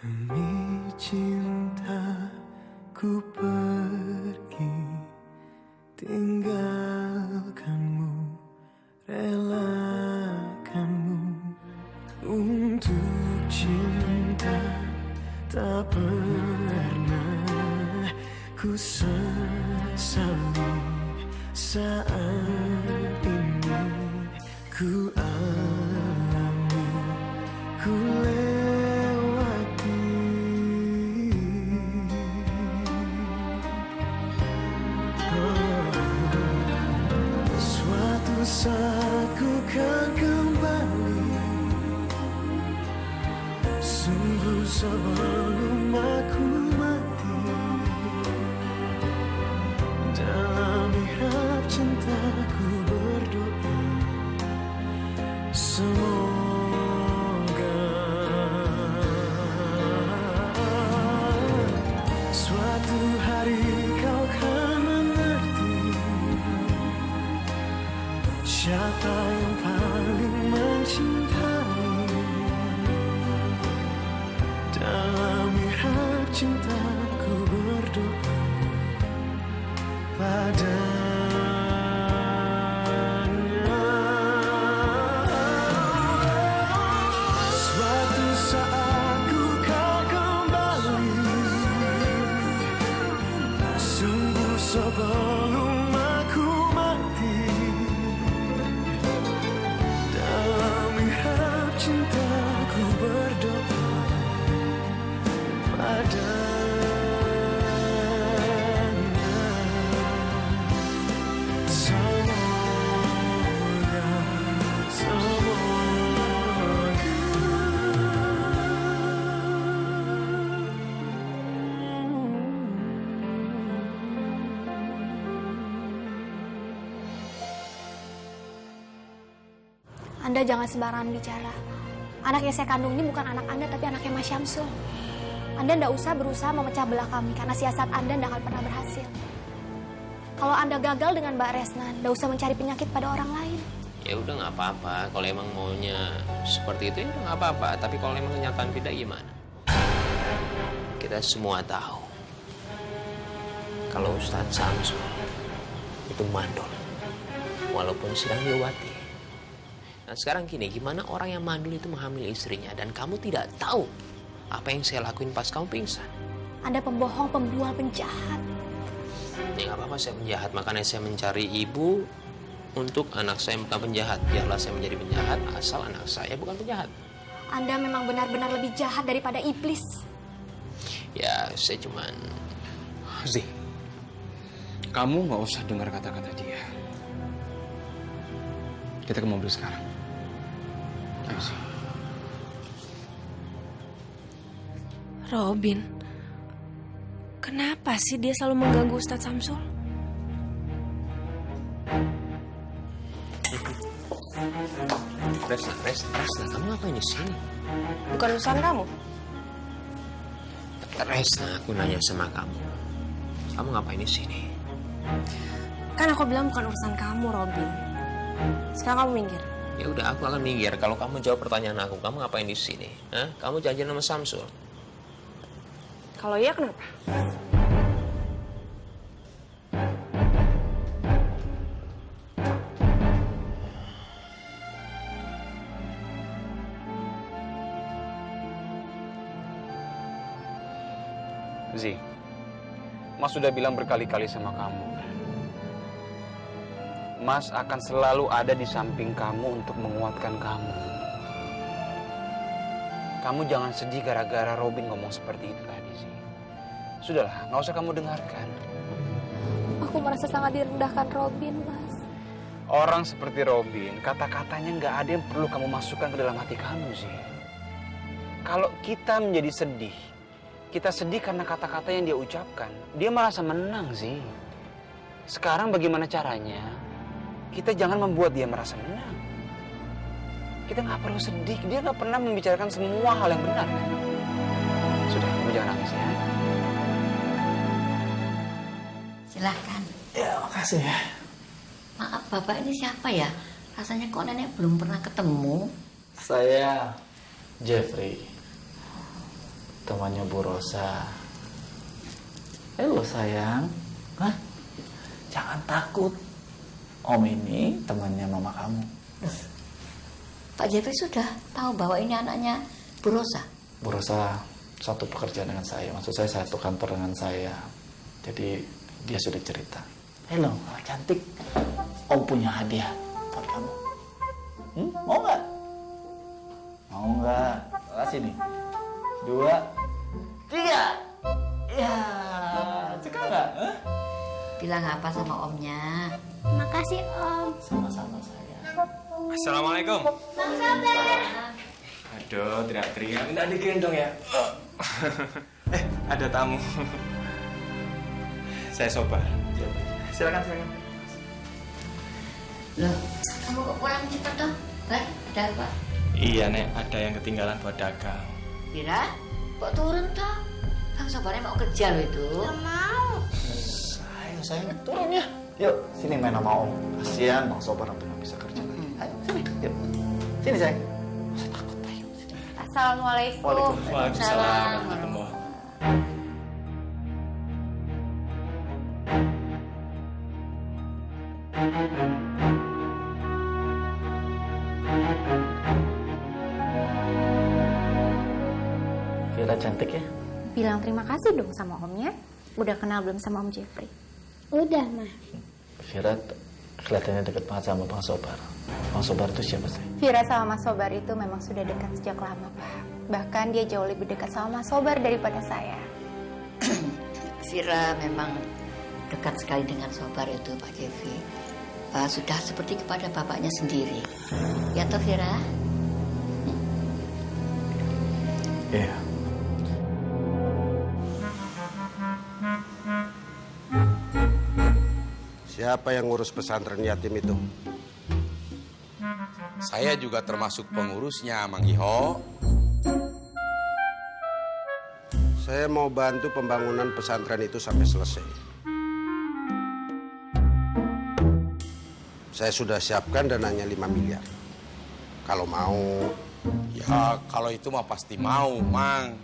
Demi cinta ku pergi, tinggalkanmu, relakanmu. Untuk cinta tak pernah ku sesali. Saat ini ku alami, ku lewati. Suatu saat ku kan kembali, sungguh sebelum aku mati. Dalam mihrab cintaku berdoa, semoga suatu hari kau kan mengerti siapa yang paling mencintai. Dalam mihrab cintaku berdoa padanya. Suatu saat ku kan kembali, sungguh sebelum aku mati. Dalam mihrab cintaku berdoa padanya. Anda jangan sembarangan bicara. Anak yang saya kandung ini bukan anak Anda, tapi anaknya Mas Syamsul. Anda tidak usah berusaha memecah belah kami, karena siasat Anda tidak akan pernah berhasil. Kalau Anda gagal dengan Mbak Resna, tidak usah mencari penyakit pada orang lain. Ya udah nggak apa-apa. Kalau emang maunya seperti itu ya udah nggak apa-apa. Tapi kalau emang kenyataan beda gimana? Kita semua tahu kalau Ustadz Samsul itu mandul, walaupun sedang diobati. Nah sekarang gini, gimana orang yang mandul itu menghamili istrinya dan kamu tidak tahu apa yang saya lakuin pas kamu pingsan? Anda pembohong, pembual, penjahat. Ya nggak apa-apa, saya penjahat. Makanya saya mencari ibu untuk anak saya bukan penjahat. Biarlah saya menjadi penjahat asal anak saya bukan penjahat. Anda memang benar-benar lebih jahat daripada iblis. Ya saya cuman... Zee, kamu nggak usah dengar kata-kata dia. Kita ke mobil sekarang. Ayo sih. Robin, kenapa sih dia selalu mengganggu Ustadz Samsul? Resna, kamu ngapain di sini? Bukan urusan kamu. Resna, aku nanya sama kamu. Kamu ngapain di sini? Kan aku bilang bukan urusan kamu, Robin. Sekarang kamu minggir. Ya udah, aku akan minggir. Kalau kamu jawab pertanyaan aku, kamu ngapain di sini? Hah? Kamu janjian sama Samsul? Kalau iya kenapa? Zee, Mas sudah bilang berkali-kali sama kamu. Mas akan selalu ada di samping kamu untuk menguatkan kamu. Kamu jangan sedih gara-gara Robin ngomong seperti itu tadi sih. Sudahlah, nggak usah kamu dengarkan. Aku merasa sangat direndahkan Robin, Mas. Orang seperti Robin, kata-katanya nggak ada yang perlu kamu masukkan ke dalam hati kamu sih. Kalau kita menjadi sedih, kita sedih karena kata-kata yang dia ucapkan, dia merasa menang sih. Sekarang bagaimana caranya? Kita jangan membuat dia merasa menang. Kita nggak perlu sedih, dia nggak pernah membicarakan semua hal yang benar kan? Sudah, kamu jangan nangis ya. Silahkan. Ya, makasih ya. Maaf Bapak, ini siapa ya? Rasanya kok nenek belum pernah ketemu. Saya Jeffrey. temannya Bu Rosa. Halo sayang. Hah? Jangan takut. Om ini temannya mama kamu. Pak Jeffrey sudah tahu bahwa ini anaknya Bu Rosa. Bu Rosa satu pekerjaan dengan saya. Maksud saya satu kantor dengan saya. Jadi dia sudah cerita. Halo, cantik. Om punya hadiah buat kamu. Mau nggak? Mau nggak? Kasih nih. 2, 3. Ya, suka nggak? Bilang apa sama omnya? Makasih Om. Sama-sama saya. Assalamualaikum. Aduh, teriak-teriak. Minta digendong ya. Ada tamu. Saya Sobar. Silakan. Loh, kamu kok pulang cepat toh? Ada apa? Iya, Nek. Ada yang ketinggalan buat dagang. Mira, kok turun toh? Bang Sobarnya mau kerja loh itu. Gak mau. Ayo sayang, turun ya. Yuk, sini main sama Om. Kasihan Bang Sobar sampai nggak bisa kerja lagi. Ayo, sini. Yuk. Sini sayang. Saya takut, ayo. Sini. Assalamualaikum. Waalaikumsalam warahmatullahi. Vira cantik ya? Bilang terima kasih dong sama omnya. Udah kenal belum sama Om Jeffrey? Udah, Ma. Vira kelihatannya deket banget sama Bang Sobar. Bang Sobar itu siapa sih? Vira sama Mas Sobar itu memang sudah dekat sejak lama, Pak. Bahkan dia jauh lebih dekat sama Mas Sobar daripada saya. Vira memang dekat sekali dengan Sobar itu, Pak Jeffrey. Sudah seperti kepada bapaknya sendiri. Ya toh, Vira? Iya. Siapa yang ngurus pesantren yatim itu? Saya juga termasuk pengurusnya, Mang Iho. Saya mau bantu pembangunan pesantren itu sampai selesai. Saya sudah siapkan dananya 5 miliar. Kalau mau. Ya, kalau itu mah pasti mau, Mang.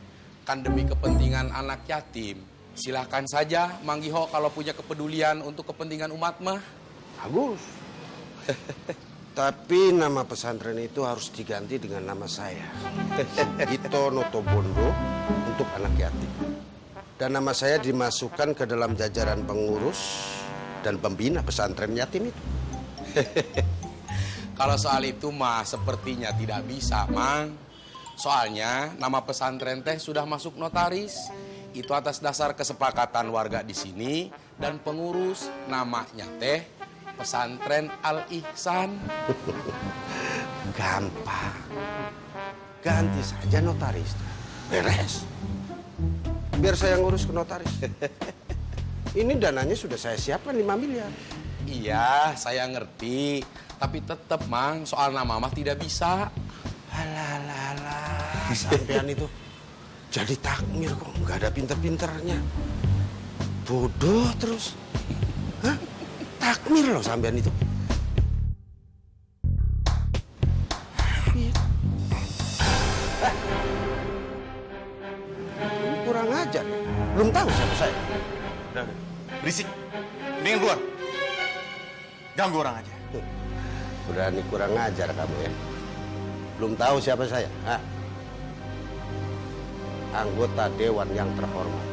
Kan demi kepentingan anak yatim. Silahkan saja, Mang Iho kalau punya kepedulian untuk kepentingan umat mah. Bagus. Tapi nama pesantren itu harus diganti dengan nama saya. Gito Notobondo untuk anak yatim. Dan nama saya dimasukkan ke dalam jajaran pengurus dan pembina pesantren yatim itu. Kalau soal itu mah sepertinya tidak bisa, Mang. Soalnya nama pesantren teh sudah masuk notaris. Itu atas dasar kesepakatan warga di sini dan pengurus, namanya teh Pesantren Al-Ihsan. Gampang. Ganti saja notaris. Beres. Biar saya ngurus ke notaris. Ini dananya sudah saya siapkan 5 miliar. Iya, saya ngerti. Tapi tetap, Mang, soal nama mah tidak bisa. Alah, sampean itu jadi takmir kok, nggak ada pinter-pinternya. Bodoh terus. Hah? Takmir loh sampean itu. Ini kurang ajar. Belum tahu siapa saya. Udah. Berisik. Mendingan keluar. Ganggu orang aja. Berani kurang ajar kamu ya. Belum tahu siapa saya. Hah? Anggota dewan yang terhormat.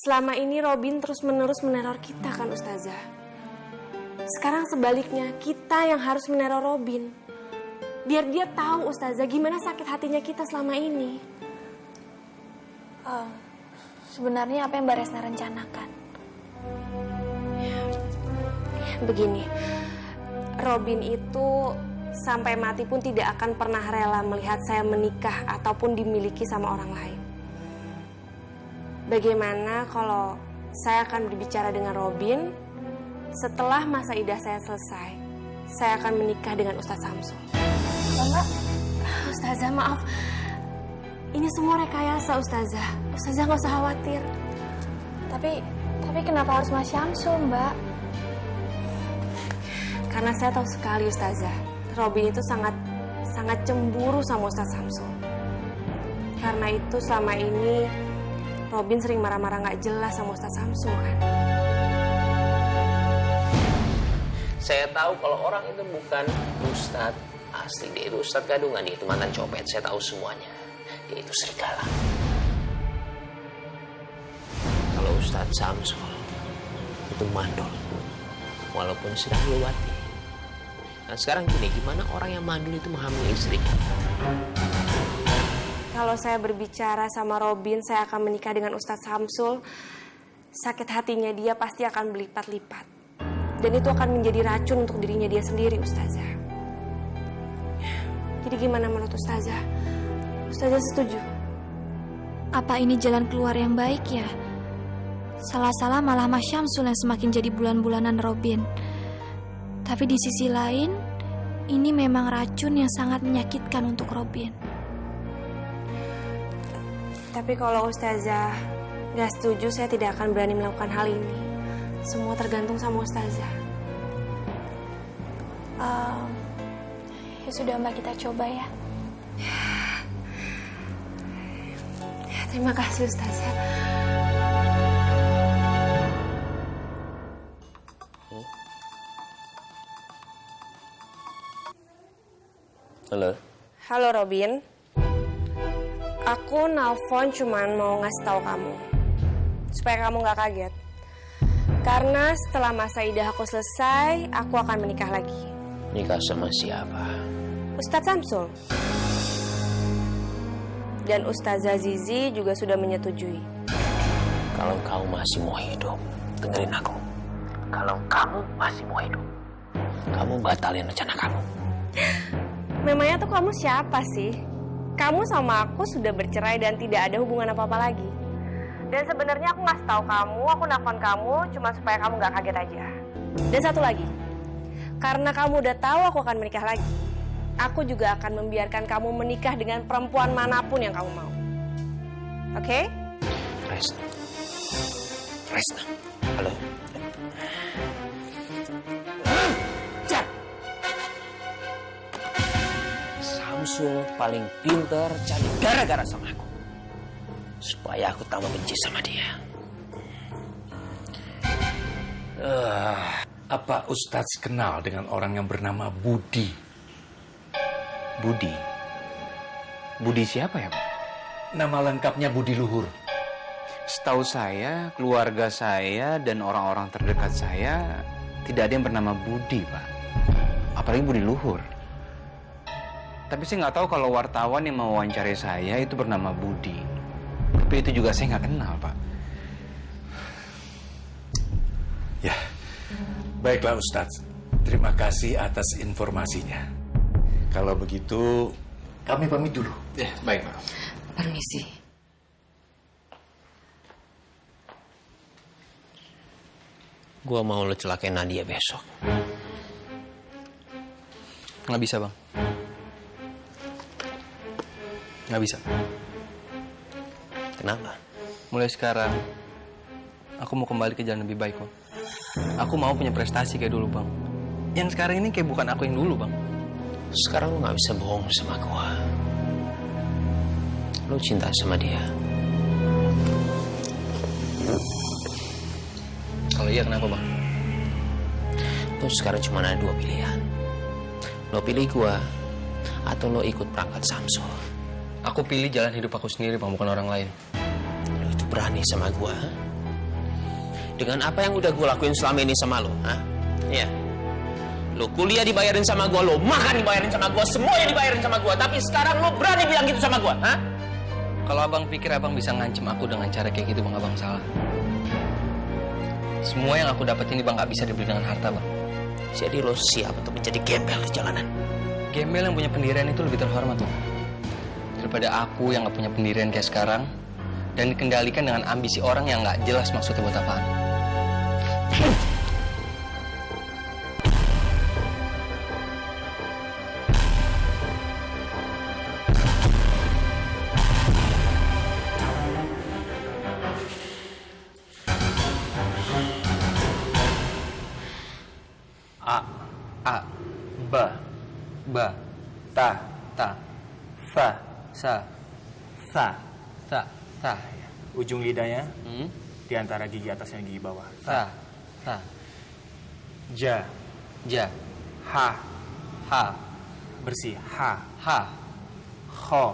Selama ini Robin terus-menerus meneror kita kan, Ustazah? Sekarang sebaliknya, kita yang harus meneror Robin. Biar dia tahu, Ustazah, gimana sakit hatinya kita selama ini. Sebenarnya apa yang Mbak Resna rencanakan? Begini, Robin itu sampai mati pun tidak akan pernah rela melihat saya menikah ataupun dimiliki sama orang lain. Bagaimana kalau saya akan berbicara dengan Robin, setelah masa idah saya selesai, saya akan menikah dengan Ustaz Samsul. Mbak, Ustazah, maaf. Ini semua rekayasa, Ustazah. Ustazah nggak usah khawatir. tapi kenapa harus Mas Syamsul, Mbak? Karena saya tahu sekali Ustazah, Robin itu sangat cemburu sama Ustaz Samsul. Karena itu selama ini Robin sering marah-marah nggak jelas sama Ustaz Samsul kan. Saya tahu kalau orang itu bukan Ustadz asli, dia itu Ustadz gadungan, dia itu mantan copet. Saya tahu semuanya. Dia itu serigala. Kalau Ustadz Samsul itu mandul, walaupun sedang lewati. Nah sekarang gini, gimana orang yang mandul itu menghamili istrinya? Kalau saya berbicara sama Robin, saya akan menikah dengan Ustadz Samsul, sakit hatinya dia pasti akan berlipat-lipat. Dan itu akan menjadi racun untuk dirinya dia sendiri, Ustazah. Jadi gimana menurut Ustazah? Ustazah setuju? Apa ini jalan keluar yang baik ya? Salah-salah malah Mas Syamsul yang semakin jadi bulan-bulanan Robin. Tapi di sisi lain, ini memang racun yang sangat menyakitkan untuk Robin. Tapi kalau Ustazah gak setuju, saya tidak akan berani melakukan hal ini. Semua tergantung sama Ustazah. Ya sudah Mbak, kita coba ya. Terima kasih Ustazah. Halo. Halo Robin. Aku nelfon cuman mau ngasih tahu kamu supaya kamu gak kaget. Karena setelah masa idah aku selesai, aku akan menikah lagi. Nikah sama siapa? Ustadz Samsul. Dan Ustazah Zizi juga sudah menyetujui. Kalau kamu masih mau hidup, dengerin aku. Kalau kamu masih mau hidup, kamu batalin rencana kamu. Memangnya tuh kamu siapa sih? Kamu sama aku sudah bercerai dan tidak ada hubungan apa-apa lagi. Dan sebenarnya aku ngasih tahu kamu, aku nelfon kamu cuma supaya kamu gak kaget aja. Dan satu lagi, karena kamu udah tahu aku akan menikah lagi, aku juga akan membiarkan kamu menikah dengan perempuan manapun yang kamu mau. Oke? Resna. Halo. Samsul paling pintar cari gara-gara sama aku. Supaya aku tambah benci sama dia. Apa Ustadz kenal dengan orang yang bernama Budi? Budi? Budi siapa ya, Pak? Nama lengkapnya Budi Luhur. Setahu saya, keluarga saya dan orang-orang terdekat saya tidak ada yang bernama Budi, Pak. Apalagi Budi Luhur. Tapi saya nggak tahu kalau wartawan yang mewawancarai saya itu bernama Budi. Tapi itu juga saya nggak kenal, Pak. Ya, baiklah Ustadz. Terima kasih atas informasinya. Kalau begitu, kami pamit dulu. Ya, baik, Pak. Permisi. Gua mau lo celakain Nadia besok. Nggak bisa, Bang. Nggak bisa. Kenapa? Mulai sekarang, aku mau kembali ke jalan lebih baik, Bang. Aku mau punya prestasi kayak dulu, Bang. Yang sekarang ini kayak bukan aku yang dulu, Bang. Sekarang lo gak bisa bohong sama gua. Lo cinta sama dia. Kalau iya, kenapa, Bang? Lo sekarang cuma ada dua pilihan. Lo pilih gua, atau lo ikut perangkat Samsul. Aku pilih jalan hidup aku sendiri, Bang, bukan orang lain. Lo itu berani sama gua? Dengan apa yang udah gua lakuin selama ini sama lo, ha? Iya. Lo kuliah dibayarin sama gua, lo makan dibayarin sama gua, semuanya dibayarin sama gua. Tapi sekarang lo berani bilang gitu sama gua, ha? Kalau abang pikir abang bisa ngancem aku dengan cara kayak gitu, Bang, abang salah. Semua yang aku dapetin ini, Bang, gak bisa dibeli dengan harta, Bang. Jadi lo siap untuk menjadi gembel di jalanan? Gembel yang punya pendirian itu lebih terhormat, Bang. Daripada aku yang gak punya pendirian kayak sekarang dan dikendalikan dengan ambisi orang yang gak jelas maksudnya buat apaan. A, ba, ta, fa, sa, ta. Ya. Ujung lidahnya di antara gigi atas dan gigi bawah. Ta. Ja, ha, bersih. Ha, kho,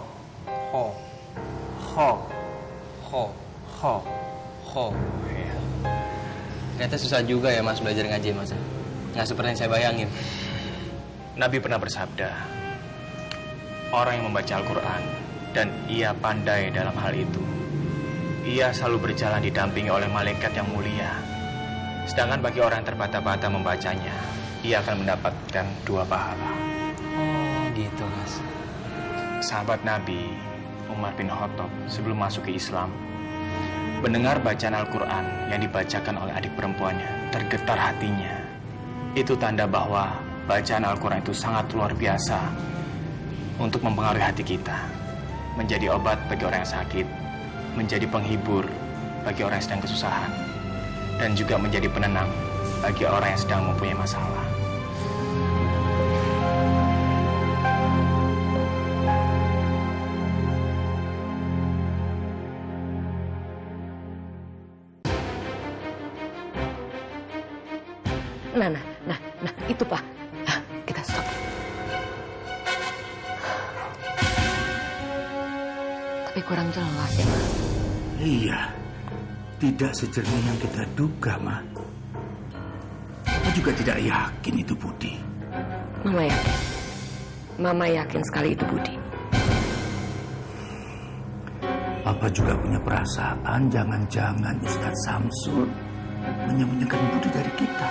ya. Ternyata susah juga ya Mas belajar ngaji Mas. Nggak seperti yang saya bayangin. Nabi pernah bersabda, orang yang membaca Al-Quran dan ia pandai dalam hal itu, ia selalu berjalan didampingi oleh malaikat yang mulia. Sedangkan bagi orang yang terbata-bata membacanya, ia akan mendapatkan 2 pahala. Oh gitu Mas. Sahabat Nabi, Umar bin Khattab, sebelum masuk ke Islam, mendengar bacaan Al-Quran yang dibacakan oleh adik perempuannya, tergetar hatinya. Itu tanda bahwa bacaan Al-Quran itu sangat luar biasa untuk mempengaruhi hati kita, menjadi obat bagi orang yang sakit, menjadi penghibur bagi orang yang sedang kesusahan, dan juga menjadi penenang bagi orang yang sedang mempunyai masalah. Nah, itu Pak. Kita stop. Tapi kurang jelas ya, Ma. Iya, tidak sejernih yang kita duga, Ma. Aku juga tidak yakin itu Budi. Mama yakin. Mama yakin sekali itu Budi. Papa juga punya perasaan jangan-jangan Ustadz Samsul menyembunyikan Budi dari kita.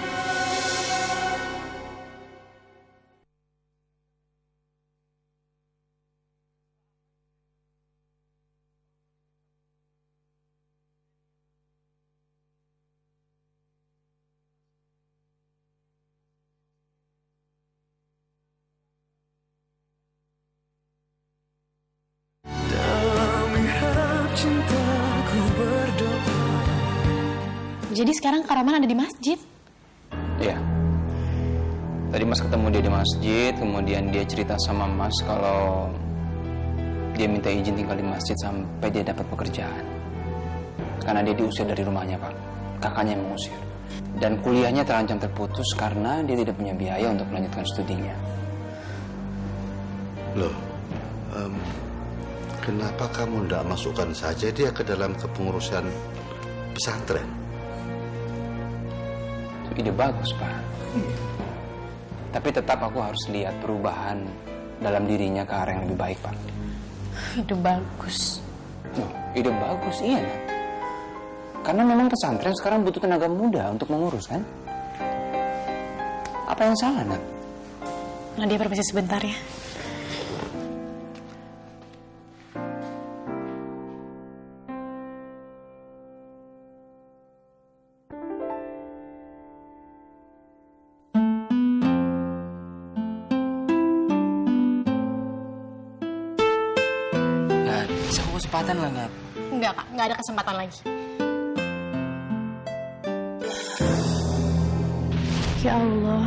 Jadi sekarang Kak Roman ada di masjid? Iya. Tadi Mas ketemu dia di masjid, kemudian dia cerita sama Mas kalau dia minta izin tinggal di masjid sampai dia dapat pekerjaan. Karena dia diusir dari rumahnya, Pak. Kakaknya yang mengusir. Dan kuliahnya terancam terputus karena dia tidak punya biaya untuk melanjutkan studinya. Loh, kenapa kamu tidak masukkan saja dia ke dalam kepengurusan pesantren? Ide bagus, Pak. Tapi tetap aku harus lihat perubahan dalam dirinya ke arah yang lebih baik, Pak. Ide bagus. Ide bagus, iya. Karena memang pesantren sekarang butuh tenaga muda untuk mengurus, kan? Apa yang salah, Nak? Nadia permisi sebentar ya. Kesempatan lah, Nat. Enggak, Kak. Nggak ada kesempatan lagi. Ya Allah,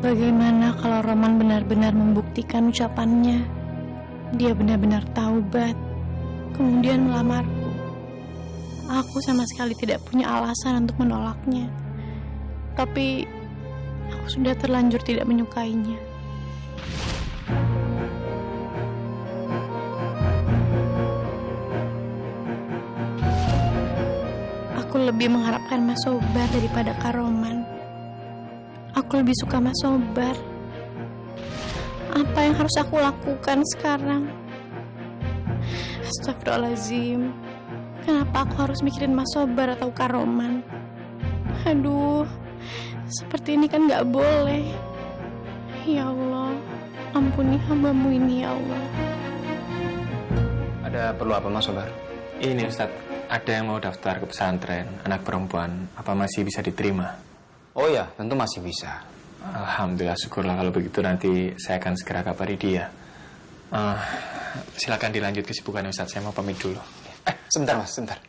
bagaimana kalau Roman benar-benar membuktikan ucapannya? Dia benar-benar taubat, kemudian melamarku. Aku sama sekali tidak punya alasan untuk menolaknya. Tapi, aku sudah terlanjur tidak menyukainya. Aku lebih mengharapkan Mas Sobar daripada Kak Roman. Aku lebih suka Mas Sobar. Apa yang harus aku lakukan sekarang? Astagfirullahaladzim. Kenapa aku harus mikirin Mas Sobar atau Kak Roman? Aduh, seperti ini kan gak boleh. Ya Allah, ampuni hamba-Mu ini ya Allah. Ada perlu apa, Mas Sobar? Ini Ustadz, ada yang mau daftar ke pesantren, anak perempuan, apa masih bisa diterima? Oh ya, tentu masih bisa. Alhamdulillah, syukurlah kalau begitu nanti saya akan segera kabari dia. Silakan dilanjut kesibukan Ustadz, saya mau pamit dulu. Sebentar Mas, sebentar.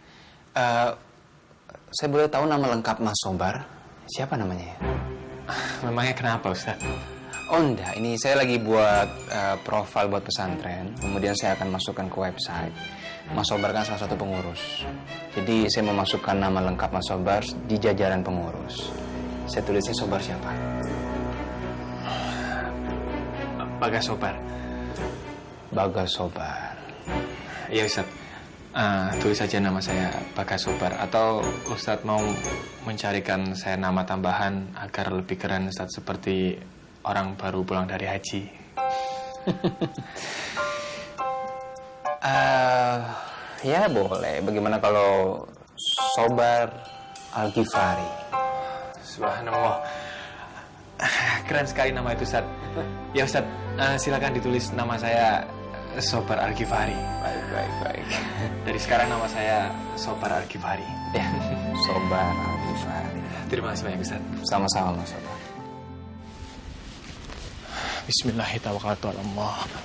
Saya boleh tahu nama lengkap Mas Sobar? Siapa namanya ya? Memangnya kenapa, Ustaz? Oh enggak, ini saya lagi buat profil buat pesantren. Kemudian saya akan masukkan ke website. Mas Sobar kan salah satu pengurus. Jadi saya memasukkan nama lengkap Mas Sobar di jajaran pengurus. Saya tulisnya Sobar siapa? Bagas Sobar. Bagas Sobar. Iya, Ustaz. Tulis saja nama saya Bagas Sobar. Atau Ustaz mau mencarikan saya nama tambahan agar lebih keren, Ustaz, seperti orang baru pulang dari haji. Ya boleh. Bagaimana kalau Sobar Al-Ghifari? Subhanallah. Keren sekali nama itu, Ustaz. Ya, Ustaz, silakan ditulis nama saya Sobar Al-Ghifari. Baik. Dari sekarang nama saya Sobar Al-Ghifari. Ya, Sobar Al-Ghifari. Terima kasih banyak, Ustaz. Sama-sama, Mas Sobar. Bismillahirrahmanirrahim.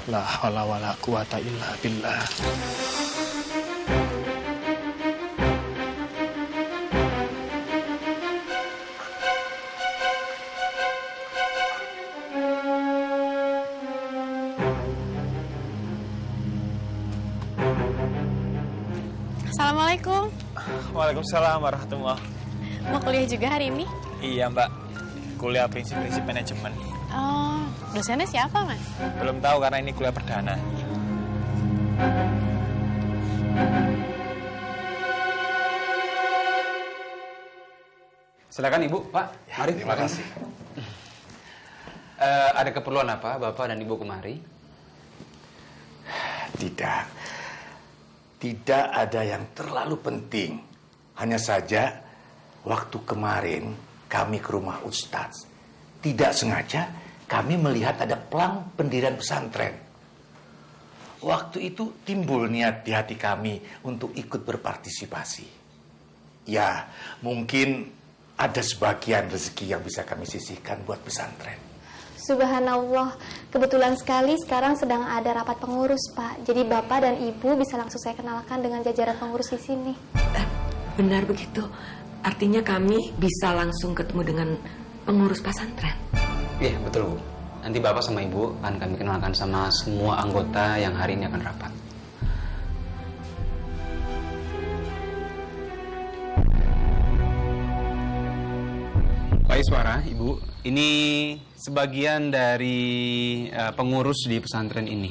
La haula wala quwata illa billah. Assalamualaikum. Waalaikumsalam warahmatullahi. Mau kuliah juga hari ini? Iya, Mbak. Kuliah prinsip-prinsip manajemen. Oh, dosennya siapa, Mas? Belum tahu karena ini kuliah perdana. Silakan Ibu, Pak. Mari. Terima kasih. Ada keperluan apa Bapak dan Ibu kemari? Tidak. Tidak ada yang terlalu penting. Hanya saja waktu kemarin kami ke rumah Ustadz. Tidak sengaja kami melihat ada pelang pendirian pesantren. Waktu itu timbul niat di hati kami untuk ikut berpartisipasi. Ya, mungkin ada sebagian rezeki yang bisa kami sisihkan buat pesantren. Subhanallah, kebetulan sekali sekarang sedang ada rapat pengurus, Pak. Jadi Bapak dan Ibu bisa langsung saya kenalkan dengan jajaran pengurus di sini. Benar begitu. Artinya kami bisa langsung ketemu dengan pengurus pesantren. Iya, betul, Bu. Nanti Bapak sama Ibu akan kami kenalkan sama semua anggota yang hari ini akan rapat. Pak Iswara, Ibu, ini sebagian dari pengurus di pesantren ini.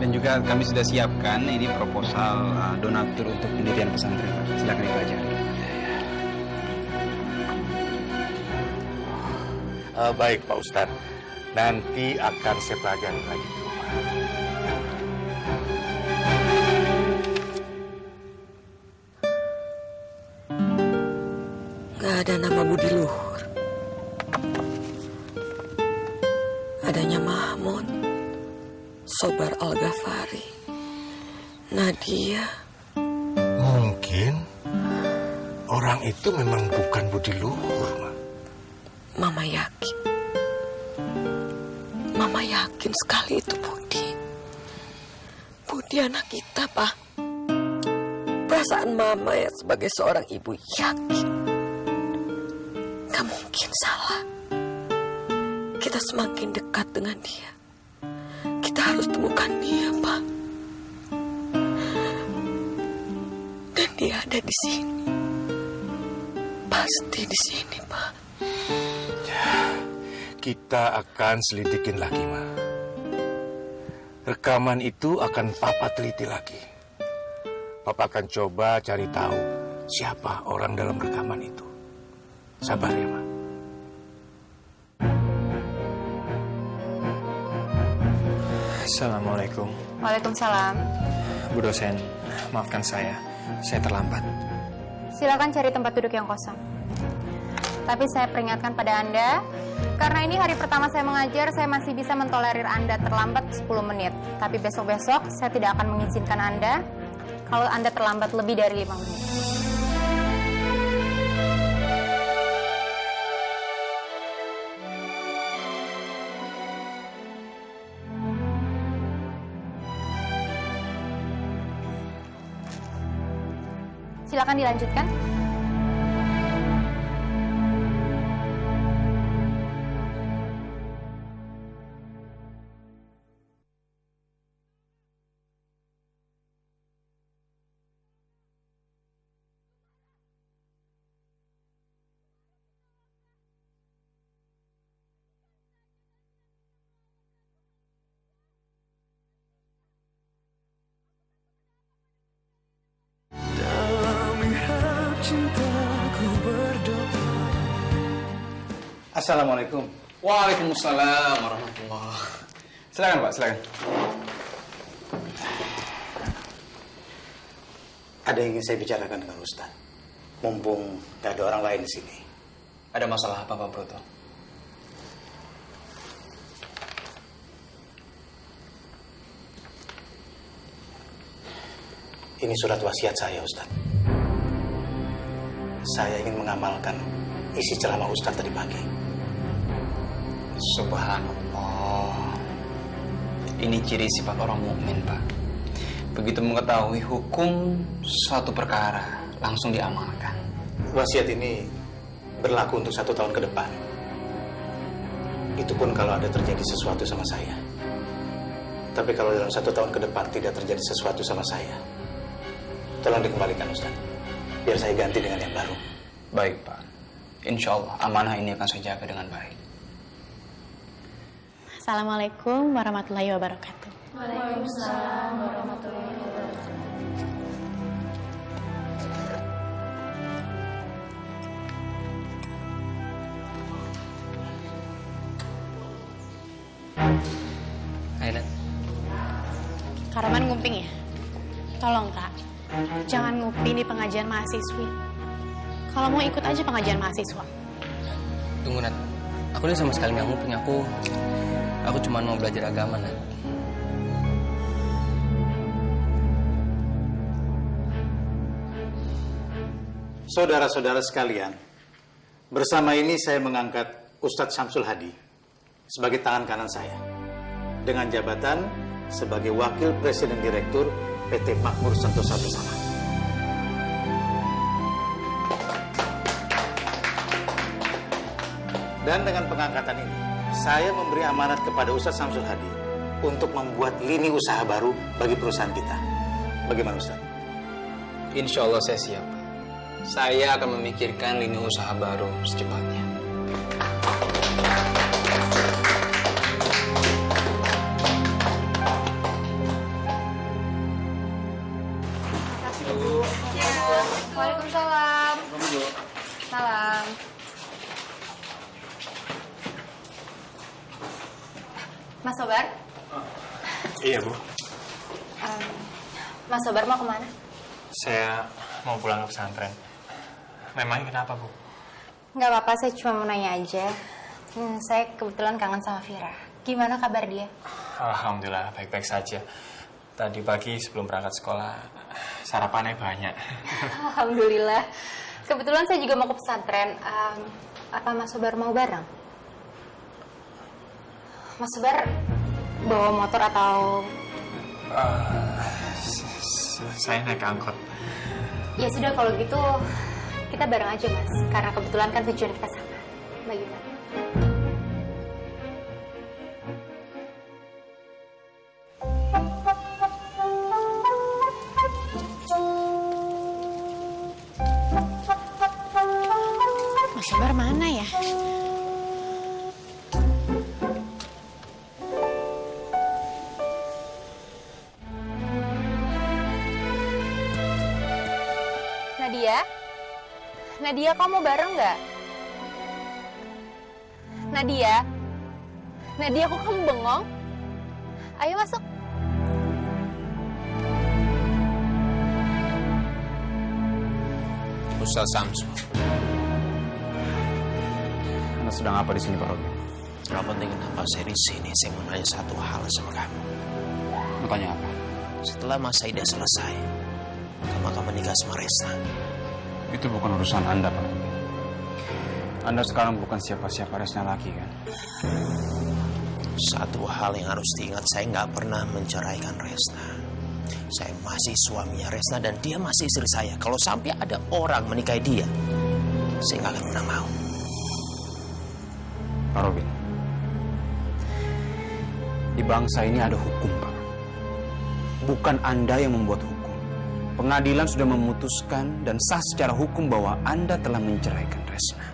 Dan juga kami sudah siapkan ini proposal donatur untuk pendirian pesantren. Silakan dipelajari. Baik Pak Ustadz, nanti akan saya pelajari lagi di rumah. Gak ada nama Budi Luhur. Adanya Mahmud, Sobar Al-Ghifari, Nadia. Mungkin orang itu memang bukan Budi Luhur, Ma. Mama yakin. Mama yakin sekali itu Budi. Budi anak kita, Pak. Perasaan Mama ya sebagai seorang ibu yakin. Gak mungkin salah. Kita semakin dekat dengan dia. Kita harus temukan dia, Pak. Dan dia ada di sini. Pasti di sini, Pak. Kita akan selidikin lagi, Ma. Rekaman itu akan Papa teliti lagi. Papa akan coba cari tahu siapa orang dalam rekaman itu. Sabar ya, Ma. Assalamualaikum. Waalaikumsalam. Bu dosen, maafkan saya terlambat. Silakan cari tempat duduk yang kosong. Tapi saya peringatkan pada Anda, karena ini hari pertama saya mengajar, saya masih bisa mentolerir Anda terlambat 10 menit. Tapi besok-besok saya tidak akan mengizinkan Anda kalau Anda terlambat lebih dari 5 menit. Silakan dilanjutkan. Assalamualaikum. Waalaikumsalam warahmatullah. Silakan Pak, silakan. Ada yang ingin saya bicarakan dengan Ustaz. Mumpung gak ada orang lain di sini. Ada masalah apa Pak Broto? Ini surat wasiat saya, Ustaz. Saya ingin mengamalkan isi ceramah Ustaz tadi pagi. Subhanallah. Ini ciri sifat orang mukmin, Pak. Begitu mengetahui hukum suatu perkara, langsung diamalkan. Wasiat ini berlaku untuk 1 tahun ke depan. Itu pun kalau ada terjadi sesuatu sama saya. Tapi kalau dalam 1 tahun ke depan tidak terjadi sesuatu sama saya, tolong dikembalikan, Ustaz. Biar saya ganti dengan yang baru. Baik, Pak. Insya Allah amanah ini akan saya jaga dengan baik. Assalamualaikum warahmatullahi wabarakatuh. Waalaikumsalam warahmatullahi wabarakatuh. Ailan. Karaman ngumping ya? Tolong Kak, jangan nguping di pengajian mahasiswi. Kalau mau ikut aja pengajian mahasiswa. Tunggu, Nat. Aku ini sama sekali nggak nguping. Aku cuma mau belajar agama, Nat. Saudara-saudara sekalian, bersama ini saya mengangkat Ustadz Syamsul Hadi sebagai tangan kanan saya dengan jabatan sebagai Wakil Presiden Direktur PT Makmur Sentosa Bersama. Dan dengan pengangkatan ini, saya memberi amanat kepada Ustadz Syamsul Hadi untuk membuat lini usaha baru bagi perusahaan kita. Bagaimana Ustadz? Insya Allah saya siap. Saya akan memikirkan lini usaha baru secepatnya. Waalaikumsalam. Salam. Mas Sobar? Iya, Bu. Mas Sobar mau kemana? Saya mau pulang ke pesantren. Memangnya kenapa, Bu? Nggak apa-apa, saya cuma mau nanya aja. Saya kebetulan kangen sama Vira. Gimana kabar dia? Alhamdulillah, baik-baik saja. Tadi pagi sebelum berangkat sekolah, sarapannya banyak. Alhamdulillah. Kebetulan saya juga mau ke pesantren. Apa Mas Sobar mau bareng? Mas Sobar bawa motor atau... Saya naik angkot. Ya sudah, kalau gitu kita bareng aja, Mas. Karena kebetulan kan tujuan kita sama. Bagaimana? Mas Sobar mana ya? Nadia, kamu mau bareng nggak? Nadia, kok kamu bengong? Ayo masuk. Ustaz Samsul. Anda sedang apa di sini, Pak Robi? Gak penting kenapa saya di sini. Saya mau nanya satu hal sama kamu. Mau tanya apa? Setelah masa idah selesai, kamu akan menikah sama Resna. Itu bukan urusan Anda, Pak. Anda sekarang bukan siapa-siapa Resna lagi, kan? Satu hal yang harus diingat, saya nggak pernah menceraikan Resna. Saya masih suaminya Resna dan dia masih istri saya. Kalau sampai ada orang menikahi dia, saya nggak akan pernah mau. Pak Robin, di bangsa ini ada hukum, Pak. Bukan Anda yang membuat hukum. Pengadilan sudah memutuskan dan sah secara hukum bahwa Anda telah menceraikan Resna.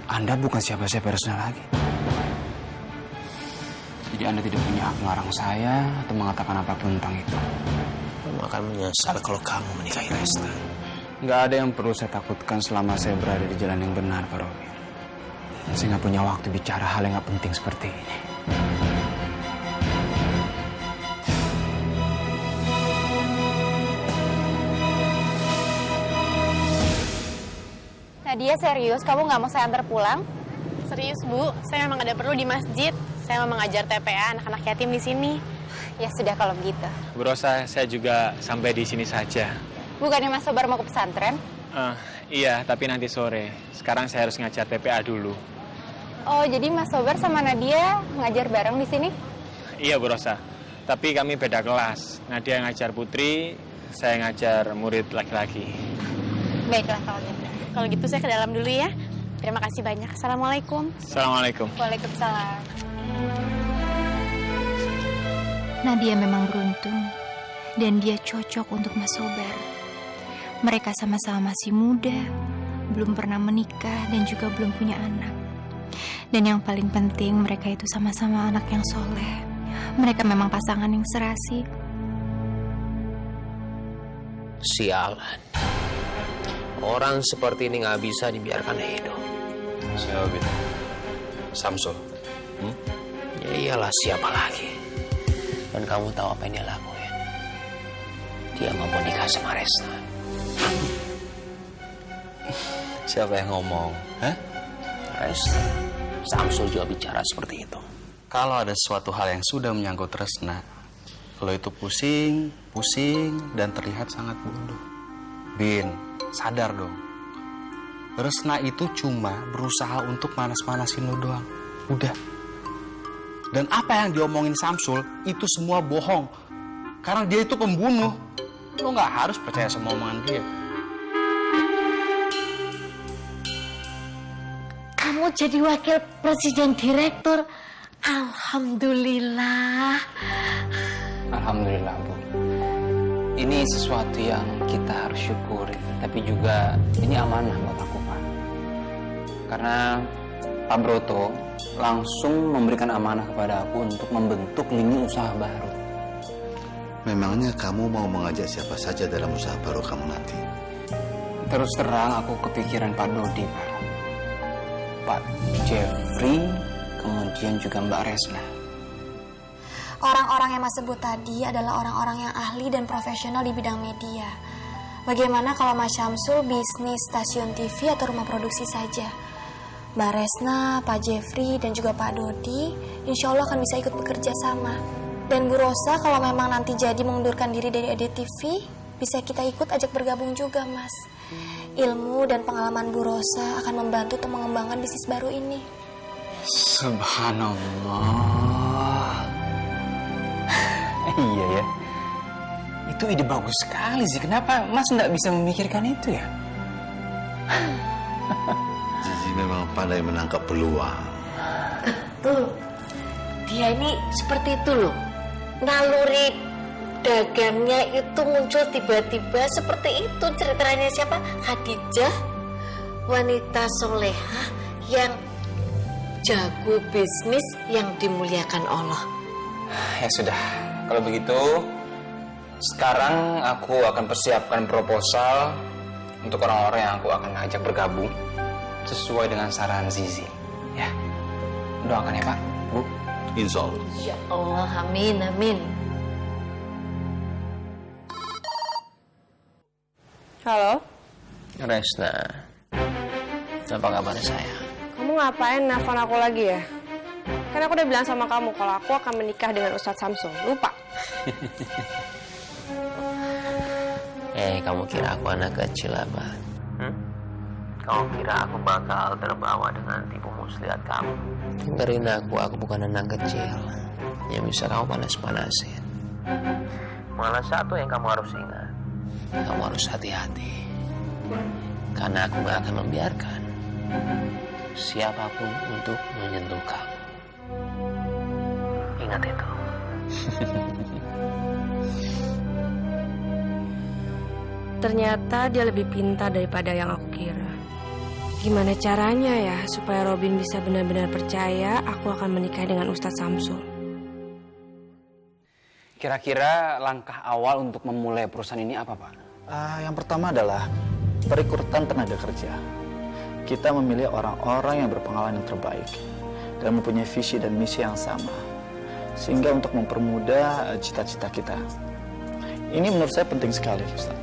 Anda bukan siapa-siapa Resna lagi. Jadi Anda tidak punya hak melarang saya atau mengatakan apapun tentang itu. Kamu akan menyesal kalau kamu menikahi Resna. Nggak ada yang perlu saya takutkan selama saya berada di jalan yang benar, Pak Robin. Saya nggak punya waktu bicara hal yang nggak penting seperti ini. Nadia, serius kamu nggak mau saya antar pulang? Serius, Bu. Saya memang ada perlu di masjid. Saya mau mengajar TPA anak-anak yatim di sini. Ya sudah kalau begitu. Bu Rosa, saya juga sampai di sini saja. Bukannya Mas Sobar mau ke pesantren? Iya, tapi nanti sore. Sekarang saya harus ngajar TPA dulu. Oh, jadi Mas Sobar sama Nadia ngajar bareng di sini? Iya, Bu Rosa. Tapi kami beda kelas. Nadia ngajar putri, saya ngajar murid laki-laki. Baiklah kalau gitu. Kalau gitu saya ke dalam dulu ya. Terima kasih banyak. Assalamualaikum. Assalamualaikum. Waalaikumsalam. Nadia memang beruntung dan dia cocok untuk Mas Sobar. Mereka sama-sama masih muda, belum pernah menikah dan juga belum punya anak. Dan yang paling penting mereka itu sama-sama anak yang soleh. Mereka memang pasangan yang serasi. Sialan. Orang seperti ini nggak bisa dibiarkan hidup. Siapa itu? Samsul. Ya iyalah, siapa lagi? Dan kamu tahu apa yang dia lakuin? Dia mau nikah sama Resna. Siapa yang ngomong? Hah? Resna. Samsul juga bicara seperti itu. Kalau ada suatu hal yang sudah menyangkut Resna, lo itu pusing, dan terlihat sangat bodoh. Bin, sadar dong. Resna itu cuma berusaha untuk manas-manasin lo doang. Udah. Dan apa yang diomongin Samsul itu semua bohong. Karena dia itu pembunuh. Lo nggak harus percaya sama omongan dia. Kamu jadi wakil presiden direktur. Alhamdulillah. Alhamdulillah, Bu. Ini sesuatu yang kita harus syukuri. Tapi juga ini amanah buat aku, Pak. Karena Pak Broto langsung memberikan amanah kepada aku untuk membentuk lini usaha baru. Memangnya kamu mau mengajak siapa saja dalam usaha baru kamu nanti? Terus terang aku kepikiran Pak Dodi, Pak. Pak Jeffrey, kemudian juga Mbak Resna. Orang-orang yang Mas sebut tadi adalah orang-orang yang ahli dan profesional di bidang media. Bagaimana kalau Mas Syamsul bisnis stasiun TV atau rumah produksi saja? Mbak Resna, Pak Jeffrey, dan juga Pak Dodi, insya Allah akan bisa ikut bekerja sama. Dan Bu Rosa kalau memang nanti jadi mengundurkan diri dari ADTV, bisa kita ikut ajak bergabung juga, Mas. Ilmu dan pengalaman Bu Rosa akan membantu untuk mengembangkan bisnis baru ini. Subhanallah. Iya ya. Itu ide bagus sekali sih. Kenapa Mas nggak bisa memikirkan itu ya? Zizi memang pandai menangkap peluang. Betul. Dia ini seperti itu loh. Naluri dagangnya itu muncul tiba-tiba seperti itu. Ceritanya siapa? Khadijah, wanita solehah yang jago bisnis yang dimuliakan Allah. Ya sudah, kalau begitu sekarang aku akan persiapkan proposal untuk orang-orang yang aku akan ajak bergabung sesuai dengan saran Zizi. Ya, doakan ya Pak, Bu. Insya Allah. Ya Allah, amin, amin. Halo? Resna, apa kabar saya? Kamu ngapain nelfon aku lagi ya? Kan aku udah bilang sama kamu kalau aku akan menikah dengan Ustadz Samsul. Lupa? Kamu kira aku anak kecil apa? Kamu kira aku bakal terbawa dengan tipu muslihat kamu? Dengerin aku bukan anak kecil yang bisa kamu panas-panasin. Malah satu yang kamu harus ingat, kamu harus hati-hati. Karena aku gak akan membiarkan siapapun untuk menyentuh kamu. Ingat itu. Ternyata dia lebih pintar daripada yang aku kira. Gimana caranya ya supaya Robin bisa benar-benar percaya aku akan menikah dengan Ustadz Samsul? Kira-kira langkah awal untuk memulai perusahaan ini apa, Pak? Yang pertama adalah perekrutan tenaga kerja. kita memilih orang-orang yang berpengalaman yang terbaik dan mempunyai visi dan misi yang sama, sehingga untuk mempermudah cita-cita kita. Ini menurut saya penting sekali, Ustaz.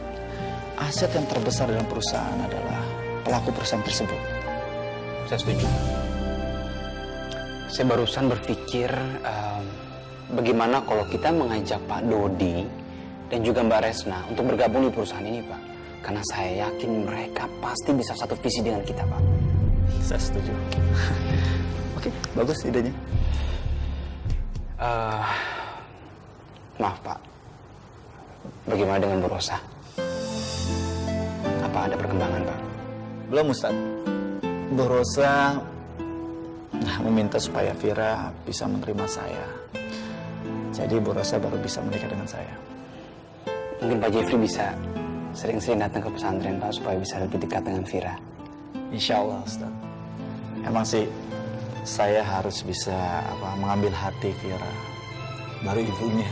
Aset yang terbesar dalam perusahaan adalah pelaku perusahaan tersebut. Saya setuju. Saya barusan berpikir bagaimana kalau kita mengajak Pak Dodi dan juga Mbak Resna untuk bergabung di perusahaan ini, Pak. Karena saya yakin mereka pasti bisa satu visi dengan kita, Pak. Saya setuju. Oke, bagus idenya. Maaf, Pak. Bagaimana dengan Bu Rosa? Apa ada perkembangan, Pak? Belum, Ustaz. Bu Rosa meminta supaya Vira bisa menerima saya. Jadi Bu Rosa baru bisa menikah dengan saya. Mungkin Pak Jeffrey bisa sering-sering datang ke pesantren, Pak, supaya bisa lebih dekat dengan Vira. Insya Allah, Ustaz. Emang sih saya harus bisa mengambil hati Vira, baru ibunya.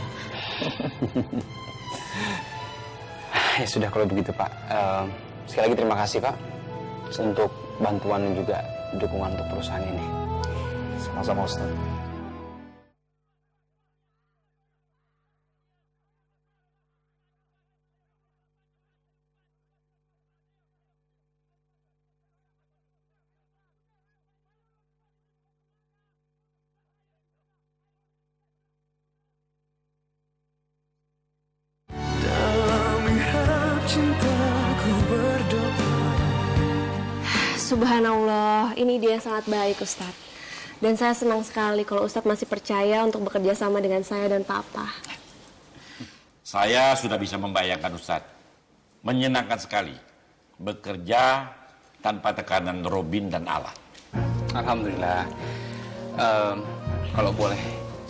Ya sudah kalau begitu, Pak. Sekali lagi terima kasih, Pak, untuk bantuan dan juga dukungan untuk perusahaan ini. Sama-sama, Ustaz. Subhanallah, ini dia yang sangat baik, Ustadz. Dan saya senang sekali kalau Ustadz masih percaya untuk bekerja sama dengan saya dan Papa. Saya sudah bisa membayangkan, Ustadz. Menyenangkan sekali bekerja tanpa tekanan Robin dan Alan. Alhamdulillah. Kalau boleh,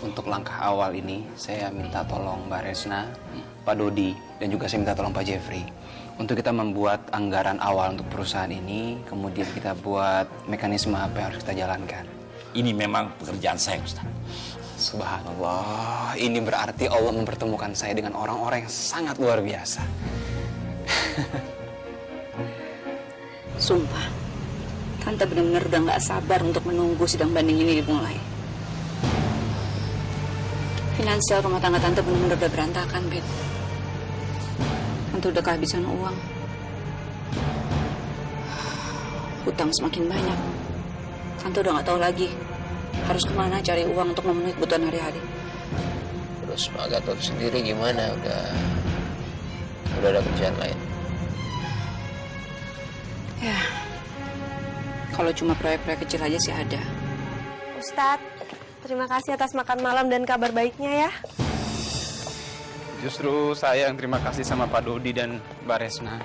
untuk langkah awal ini, saya minta tolong Mbak Resna, Pak Dodi, dan juga saya minta tolong Pak Jeffrey. Untuk kita membuat anggaran awal untuk perusahaan ini, kemudian kita buat mekanisme apa yang harus kita jalankan. Ini memang pekerjaan saya, Ustaz. Subhanallah, ini berarti Allah mempertemukan saya dengan orang-orang yang sangat luar biasa. Sumpah, Tante benar-benar udah gak sabar untuk menunggu sidang banding ini dimulai. Finansial rumah tangga Tante benar-benar udah berantakan, Bet. Tante udah kehabisan uang. Hutang semakin banyak. Tante udah gak tahu lagi harus kemana cari uang untuk memenuhi kebutuhan hari-hari. Terus Pak Gatot sendiri gimana? Udah ada kerjaan lain? Ya, kalau cuma proyek-proyek kecil aja sih ada. Ustadz, terima kasih atas makan malam dan kabar baiknya ya. Justru saya yang terima kasih sama Pak Dodi dan Mbak Resna.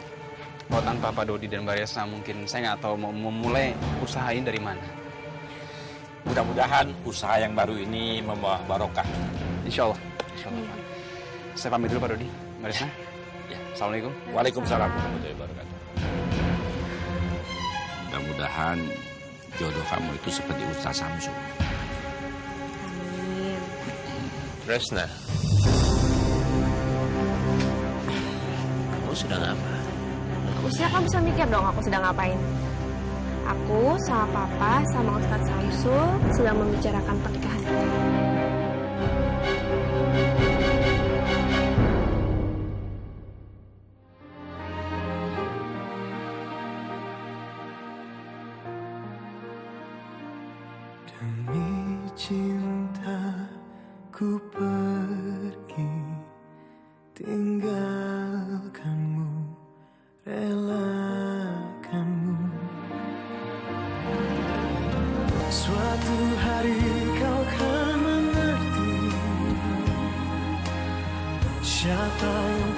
Kalau tanpa Pak Dodi dan Mbak Resna mungkin saya nggak tahu mau memulai usaha ini dari mana. Mudah-mudahan usaha yang baru ini membawa barokah. Insya Allah. Insya Allah, Pak. Saya pamit dulu Pak Dodi, Mbak Resna. Ya. Assalamualaikum. Waalaikumsalam warahmatullahi wabarakatuh. Mudah-mudahan jodoh kamu itu seperti Ustaz Samsul. Amin. Resna, kamu sedang apa? Usia kamu bisa mikir dong aku sedang ngapain. Aku sama Papa sama Ustadz Samsul sedang membicarakan pernikahan kita. Demi cinta ku pergi, tinggalkanmu, relakanmu. Suatu hari kau kan mengerti siapa yang